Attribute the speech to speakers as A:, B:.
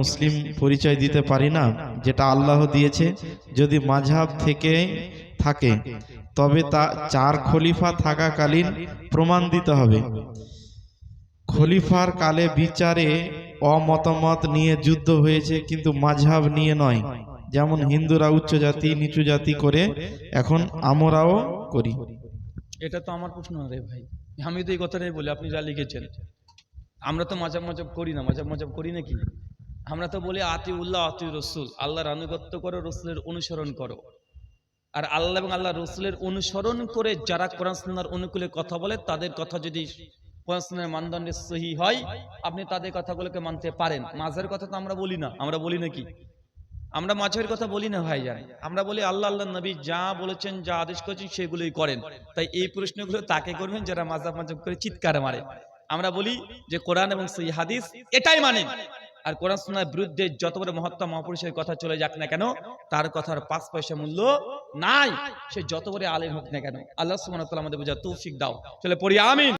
A: মুসলিম পরিচয় দিতে পারি না, যেটা আল্লাহ দিয়েছে। যদি মাযহাব থেকে থাকে তবে তা 4 খলিফা থাকাকালীন প্রমাণ দিতে হবে। খলিফার কালে বিচারে অমতামত নিয়ে যুদ্ধ হয়েছে, কিন্তু মাযহাব নিয়ে নয়। যেমন হিন্দুরা উচ্চ জাতি নিচু জাতি করে, এখন আমরাও করি।
B: এটা তো আমার প্রশ্ন রে ভাই, আমি তো এই কথাটাই বলি, আপনি যা লিখেছেন। আমরা তো মাঝাব করি না, মাঝাব করি নাকি? আমরা তো বলি আতিউল্লাহ আতি রসুল, আল্লাহর আনুগত্য করো, রসুলের অনুসরণ করো। আর আল্লাহ এবং আল্লাহ রসুলের অনুসরণ করে যারা কোরআন সুন্নাহর অনুকূলে কথা বলে, তাদের কথা যদি কোরআন সুন্নাহর মানদণ্ডে সহি হয়, আপনি তাদের কথাগুলোকে মানতে পারেন। মাঝের কথা তো আমরা বলি না। আমরা বলি নাকি? আমরা মাঝের কথা বলি না ভাই জান। আমরা বলি আল্লাহ আল্লাহ নবী যা বলেছেন, যা আদেশ করেছেন সেগুলোই করেন। তাই এই প্রশ্নগুলো তাকে করবেন যারা মাযহাব করে চিৎকার মারে। আমরা বলি যে কোরআন এবং সহিহ হাদিস এটাই মানেন। আর কোরআন সুন্নাহর বিরুদ্ধে যত বড় মহাত্মা মহাপুরুষের কথা চলে যাক না কেন, তার কথার 5 পয়সা মূল্য নাই। সে যত বড় আলেম হোক না কেন। আল্লাহ সুবহানাহু ওয়া তাআলা আমাদের বুঝার তৌফিক দাও। চলে পড়ি আমিন।